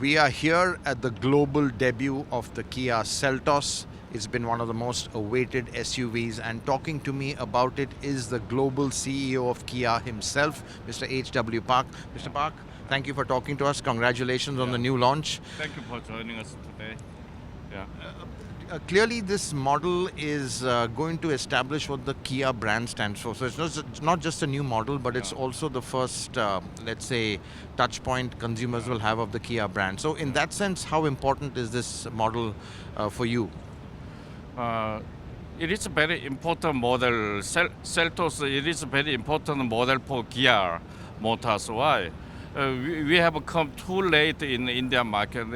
We are here at the global debut of the Kia Seltos. It's been one of the most awaited SUVs, and talking to me about it is the global CEO of Kia himself, Mr. H.W. Park. Mr. Park, thank you for talking to us. Congratulations on the new launch. Thank you for joining us today. Yeah. Clearly, this model is going to establish what the Kia brand stands for. So it's not just a new model, but it's also the first, let's say, touch point consumers will have of the Kia brand. So in that sense, how important is this model for you? It is a very important model. Seltos, it is a very important model for Kia Motors. Why? We have come too late in Indian market.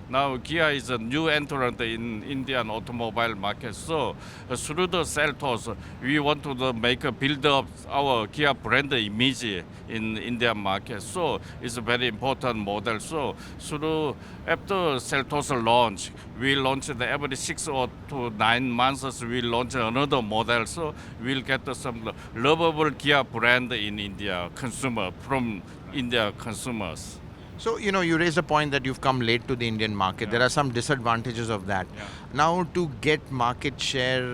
Now Kia is a new entrant in Indian automobile market. So through the Seltos, we want to build up our Kia brand image in Indian market. So it's a very important model. So after Seltos launch, we launch every 6 or to 9 months. We launch another model. So we'll get some lovable Kia brand in India consumer from India consumers. So, you raised a point that you've come late to the Indian market. There are some disadvantages of that. Now, to get market share,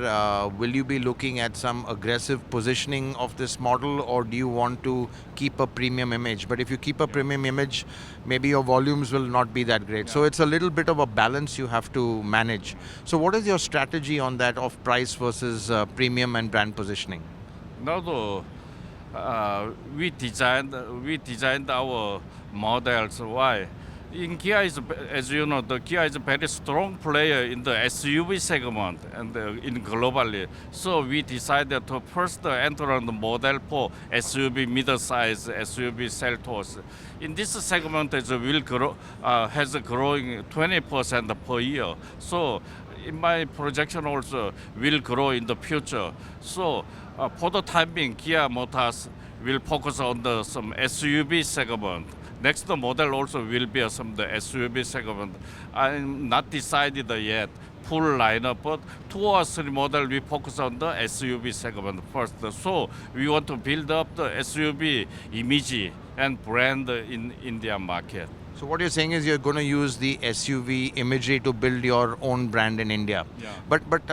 will you be looking at some aggressive positioning of this model, or do you want to keep a premium image? But if you keep a premium image, maybe your volumes will not be that great. So it's a little bit of a balance you have to manage. So what is your strategy on that of price versus premium and brand positioning? Now we designed our models. Why? In Kia is, as you know, the Kia is a very strong player in the SUV segment and in globally. So we decided to first enter on the model for SUV middle-size SUV Seltos. In this segment, it will grow, has a growing 20% per year. So in my projection also will grow in the future. So for the time being, Kia Motors will focus on some SUV segment. Next model also will be some the SUV segment. I'm not decided yet full lineup, but 2 or 3 model we focus on the SUV segment first. So we want to build up the SUV image and brand in Indian market. So what you're saying is you're going to use the SUV imagery to build your own brand in India. Yeah. But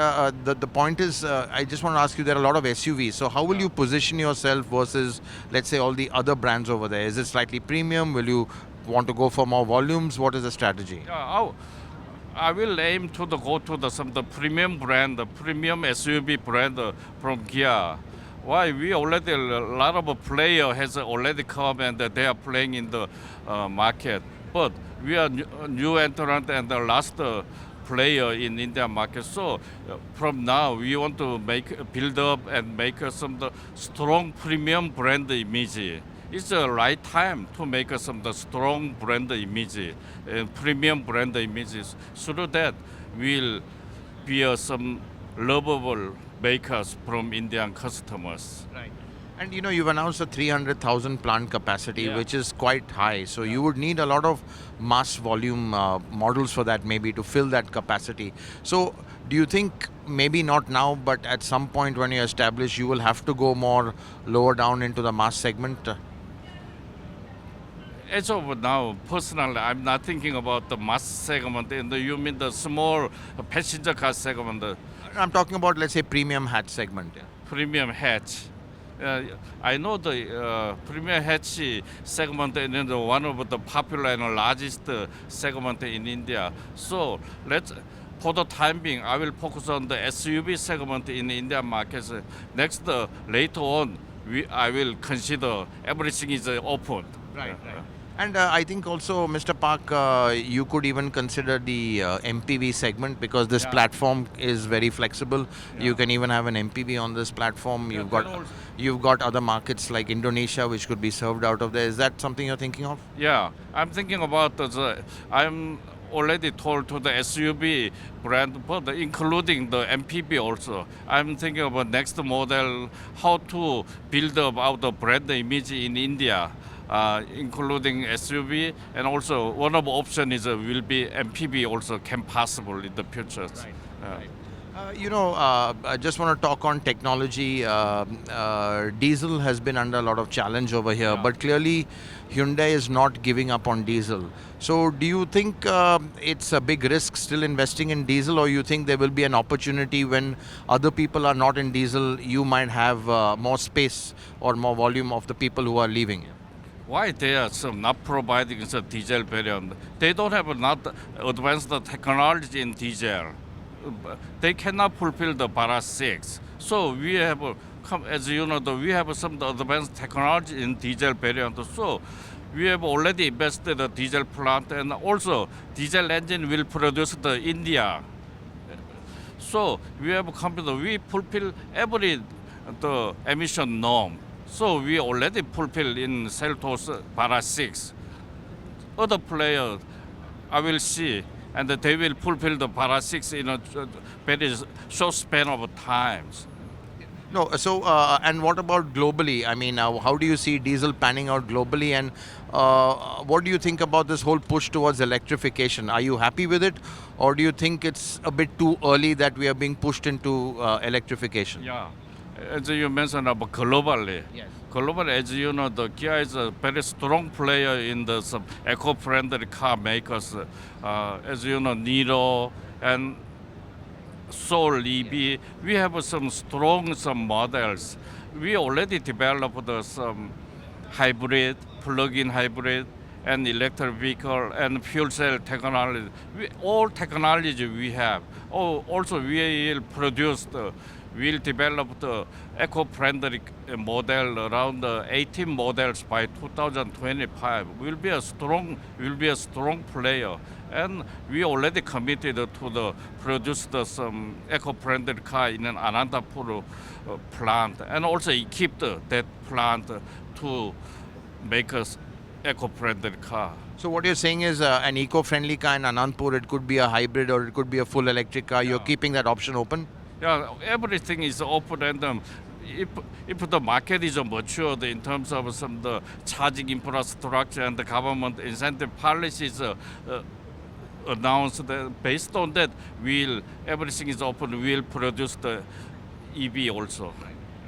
the point is, I just want to ask you, there are a lot of SUVs. So how will you position yourself versus, let's say, all the other brands over there? Is it slightly premium? Will you want to go for more volumes? What is the strategy? I will aim to go to the premium brand, the premium SUV brand from Kia. Why? We already, a lot of player has already come and they are playing in the market. But we are new entrant and the last player in Indian market. So from now we want to build up and make some strong premium brand image. It's the right time to make some strong brand image, premium brand images. Through that, we'll be some lovable makers from Indian customers. Right. And you've announced a 300,000 plant capacity, which is quite high. So you would need a lot of mass volume models for that, maybe to fill that capacity. So do you think maybe not now, but at some point when you establish, you will have to go more lower down into the mass segment? As of now, personally, I'm not thinking about the mass segment. And you mean the small passenger car segment? I'm talking about, let's say, premium hatch segment. Premium hatch. I know the premium hatch segment is one of the popular and largest segment in India. So for the time being, I will focus on the SUV segment in Indian markets. Next, later on, I will consider everything is open. Right. And I think also, Mr. Park, you could even consider the MPV segment, because this platform is very flexible. You can even have an MPV on this platform. You've got other markets like Indonesia, which could be served out of there. Is that something you're thinking of? Yeah, I'm thinking about I'm already told to the SUV brand, but including the MPV also. I'm thinking about next model, how to build up our brand image in India. Including SUV, and also one of the options is will be MPV also can possible in the future. Right. I just want to talk on technology. Diesel has been under a lot of challenge over here, Yeah. but clearly Hyundai is not giving up on diesel. So, do you think it's a big risk still investing in diesel, or you think there will be an opportunity when other people are not in diesel, you might have more space or more volume of the people who are leaving? Why they are some not providing the diesel variant? They don't have not advanced technology in diesel. They cannot fulfill the Para 6. So we have, as you know, we have some advanced technology in diesel variant. So we have already invested the diesel plant, and also diesel engine will produce the India. So we have company, we fulfill every the emission norm. So we already fulfill in Seltos Para 6. Other players, I will see, and they will fulfill the Para 6 in a very short span of times. No, so and what about globally? I mean, how do you see diesel panning out globally, and what do you think about this whole push towards electrification? Are you happy with it, or do you think it's a bit too early that we are being pushed into electrification? Yeah, as you mentioned about globally. Yes. Globally, as you know, the Kia is a very strong player in the some eco-friendly car makers. As you know, Niro and Soul EV. We have some models. We already developed some hybrid, plug-in hybrid, and electric vehicle and fuel cell technology. All technology we have. Oh, also we will produce we'll develop the eco-friendly model around 18 models by 2025. Will be a strong player, and we already committed to the produce some eco-friendly car in an Anantapur plant, and also equipped that plant to make us eco-friendly car. So what you're saying is an eco-friendly car in Anandpur, it could be a hybrid or it could be a full electric car. You're keeping that option open? Yeah, everything is open, and if the market is matured in terms of some the charging infrastructure and the government incentive policies announced, based on that, everything is open. We'll produce the EV also.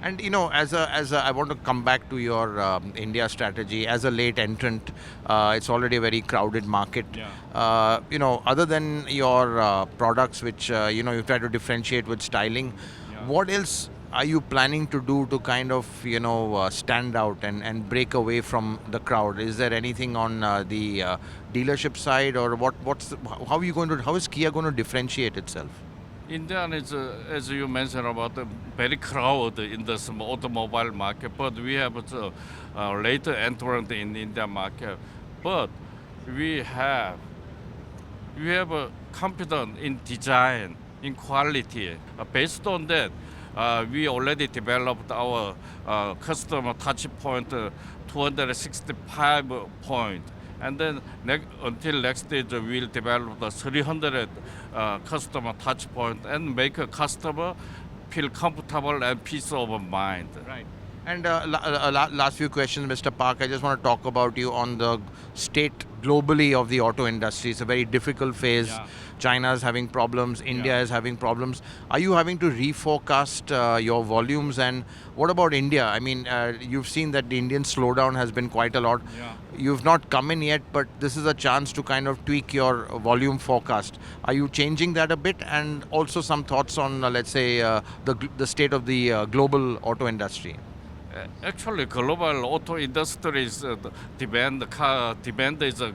And I want to come back to your India strategy. As a late entrant, it's already a very crowded market. Yeah. Other than your products, which you try to differentiate with styling, Yeah. what else are you planning to do to kind of stand out and break away from the crowd? Is there anything on the dealership side, or how is Kia going to differentiate itself? India is, as you mentioned, about very crowded in the automobile market, but we have later entrant in India market. But we have confidence in design, in quality. Based on that, we already developed our customer touch point 265 point. And then until next stage, we'll develop the 300 customer touch point and make a customer feel comfortable and peace of mind. Right. And last few questions, Mr. Park. I just want to talk about you on the state globally of the auto industry. It's a very difficult phase. Yeah. China is having problems. India Yeah. is having problems. Are you having to reforecast your volumes? And what about India? I mean, you've seen that the Indian slowdown has been quite a lot. Yeah. You've not come in yet, but this is a chance to kind of tweak your volume forecast. Are you changing that a bit? And also some thoughts on, let's say, the state of the global auto industry. Actually, global auto industry is demand is a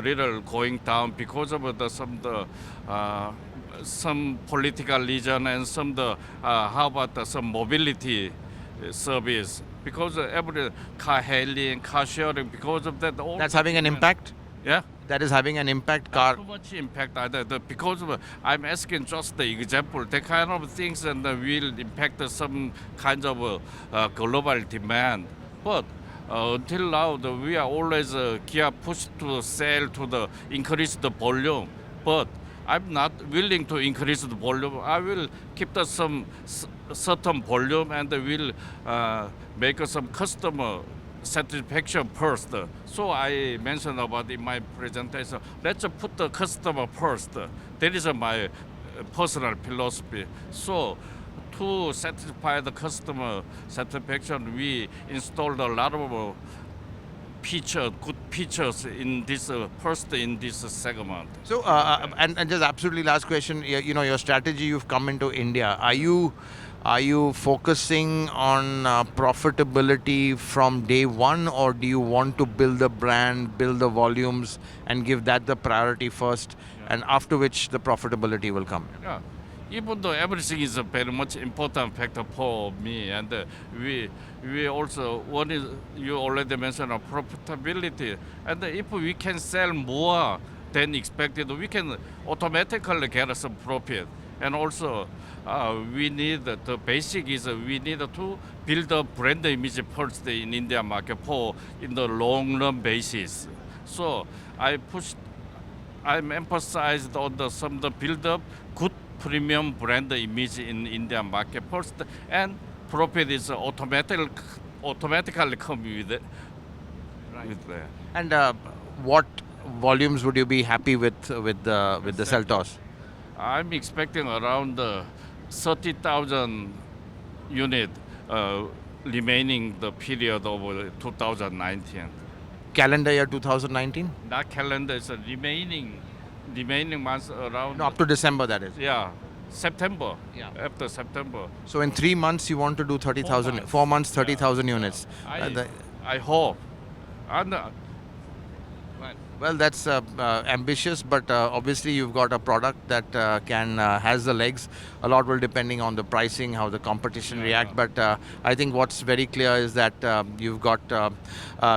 little going down because of some political reason and how about some mobility service, because every car hailing, car sharing, because of that. That's having an impact? Yeah. That is having an impact. Not too much impact either. Because I'm asking just the example, the kind of things and will impact some kinds of global demand. But until now, we are always Kia pushed to sell to increase the volume. But I'm not willing to increase the volume. I will keep some certain volume, and will make some customer satisfaction first. So I mentioned about in my presentation, let's put the customer first. That is my personal philosophy. So to satisfy the customer satisfaction, we installed a lot of good features in this first in this segment. So, and just absolutely last question. Your strategy. You've come into India. Are you focusing on profitability from day one, or do you want to build the brand, build the volumes, and give that the priority first, and after which the profitability will come? Yeah, even though everything is a very much important factor for me, and we also one is you already mentioned profitability, and if we can sell more than expected, we can automatically get some profit, and also. We need the basic is we need to build a brand image first in India market for in the long run basis. So I'm emphasized on some the build up good premium brand image in Indian market first, and profit is automatically come with it. With that. And what volumes would you be happy with the Seltos? I'm expecting around 30,000 unit remaining the period of 2019. Calendar year 2019? That calendar is remaining months around. No, up to December, that is. Yeah, September. Yeah. After September. So in 3 months you want to do 30,000. 4 months. 4 months, Yeah, 30,000 units. I hope. And Well, that's ambitious, but obviously you've got a product that has the legs. A lot will depending on the pricing, how the competition react. But I think what's very clear is that you've got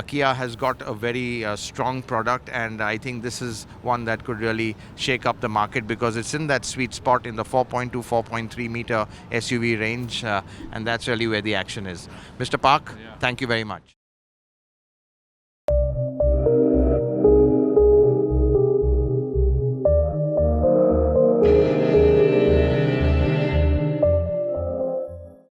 Kia has got a very strong product, and I think this is one that could really shake up the market because it's in that sweet spot in the 4.2, 4.3 meter SUV range, and that's really where the action is. Mr. Park, thank you very much.